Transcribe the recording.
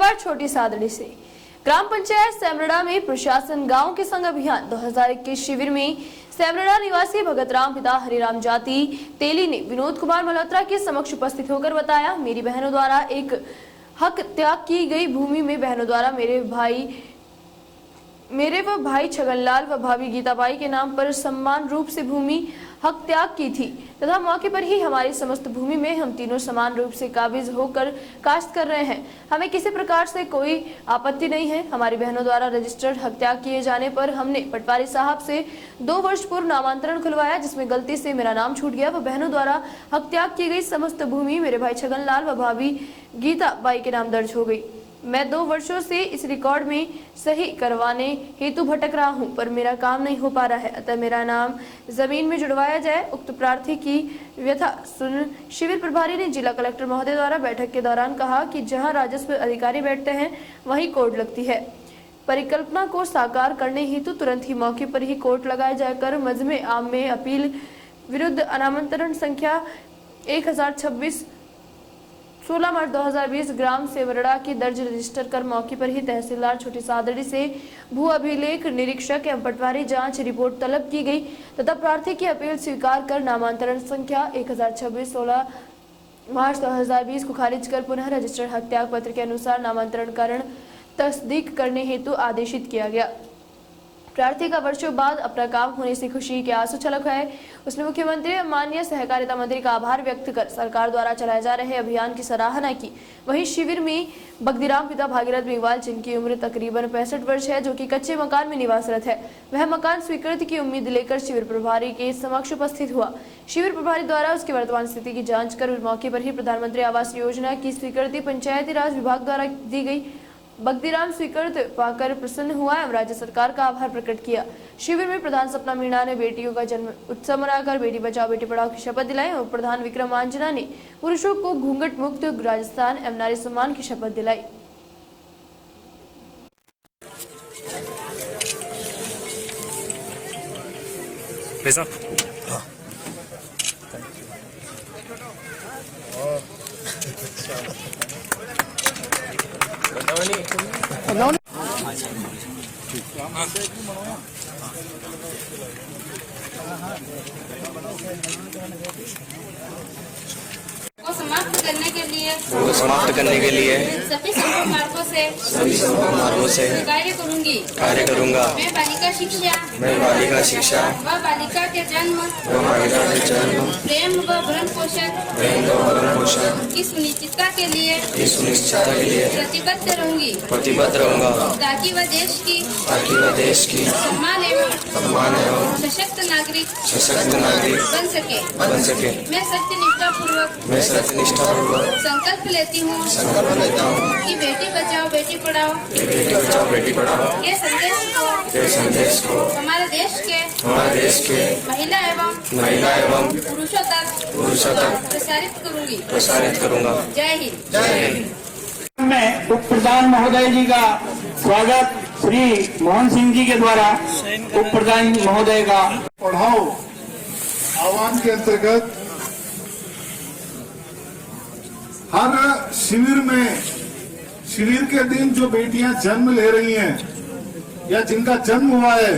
तहसीलदार छोटी सादड़ी से। ग्राम पंचायत सेमरड़ा में प्रशासन गांव के संग अभियान 2021 शिविर में सेमरड़ा निवासी भगतराम पिता हरिराम जाति तेली ने विनोद कुमार मल्होत्रा के समक्ष उपस्थित होकर बताया, मेरी बहनों द्वारा एक हक त्याग की गई भूमि में बहनों द्वारा मेरे व भाई छगनलाल व भाभी गीताबाई के नाम पर समान रूप से भूमि हक त्याग की थी तथा मौके पर ही हमारी समस्त भूमि में हम तीनों समान रूप से काबिज होकर काश्त कर रहे हैं। हमें किसी प्रकार से कोई आपत्ति नहीं है। हमारी बहनों द्वारा रजिस्टर्ड हक त्याग किए जाने पर हमने पटवारी साहब से 2 वर्ष पूर्व नामांतरण खुलवाया, जिसमें गलती से मेरा नाम छूट गया व बहनों द्वारा हक त्याग की गई समस्त भूमि मेरे भाई छगनलाल व भाभी गीताबाई के नाम दर्ज हो गई। मैं 2 वर्षों से इस रिकॉर्ड में सही करवाने हेतु भटक रहा हूं, पर मेरा काम नहीं हो पा रहा है, अतः मेरा नाम जमीन में जुड़वाया जाए। उक्त प्रार्थी की व्यथा सुन शिविर प्रभारी ने जिला कलेक्टर महोदय द्वारा बैठक के दौरान कहा कि जहां राजस्व अधिकारी बैठते हैं वहीं कोर्ट लगती है। परिकल्पना को साकार करने हेतु तुरंत ही मौके पर ही कोर्ट लगाया जाकर मजमे आम में अपील विरुद्ध नामांतरण संख्या 1026 16 मार्च 2020 ग्राम सेमरड़ा की दर्ज रजिस्टर कर मौके पर ही तहसीलदार छोटी सादड़ी से भू अभिलेख निरीक्षक एवं पटवारी जांच रिपोर्ट तलब की गई तथा प्रार्थी की अपील स्वीकार कर नामांतरण संख्या 1026 16 मार्च 2020 को खारिज कर पुनः रजिस्टर्ड हक त्याग पत्र के अनुसार नामांतरणकरण तस्दीक करने हेतु आदेशित किया गया। प्रार्थी का वर्षों बाद अपना काम होने से खुशी के आंसू छलक है। उसने मुख्यमंत्री एवं माननीय सहकारिता मंत्री का आभार व्यक्त कर सरकार द्वारा चलाए जा रहे अभियान की सराहना की। वहीं शिविर में बगदीराम पिता भागीरथ मेघवाल, जिनकी उम्र तकरीबन 65 वर्ष है, जो कि कच्चे मकान में निवासरत है, वह मकान स्वीकृति की उम्मीद लेकर शिविर प्रभारी के समक्ष उपस्थित हुआ। शिविर प्रभारी द्वारा उसकी वर्तमान स्थिति की जाँच कर मौके पर ही प्रधानमंत्री आवास योजना की स्वीकृति पंचायती राज विभाग द्वारा दी गई। बगदीराम स्वीकृत पाकर प्रसन्न हुआ एवं राज्य सरकार का आभार प्रकट किया। शिविर में प्रधान सपना मीणा ने बेटियों का जन्म उत्सव मनाकर बेटी बचाओ बेटी पढ़ाओ की शपथ दिलाई और प्रधान विक्रम आंजना ने पुरुषों को घूंघट मुक्त राजस्थान एवं नारी सम्मान की शपथ दिलाई। को समाप्त करने के लिए सभी संभव मार्गों से कार्य करूंगा। मैं बालिका शिक्षा व बालिका के जन्म प्रेम व भरण पोषण की सुनिश्चितता के लिए प्रतिबद्ध रहूंगा ताकि वह देश की सम्मान एवं सशक्त नागरिक बन सके। मैं सत्यनिष्ठा पूर्वक संकल्प लेती हूँ कि बेटी बचाओ बेटी पढ़ाओ के संदेश को हमारे देश के महिला एवं पुरुषों तक प्रसारित करूंगा। जय हिंद। मैं उप प्रधान महोदय जी का स्वागत श्री मोहन सिंह जी के द्वारा उप प्रधान महोदय का पढ़ाओ आह्वान के अंतर्गत हर शिविर के दिन जो बेटियां जन्म ले रही हैं या जिनका जन्म हुआ है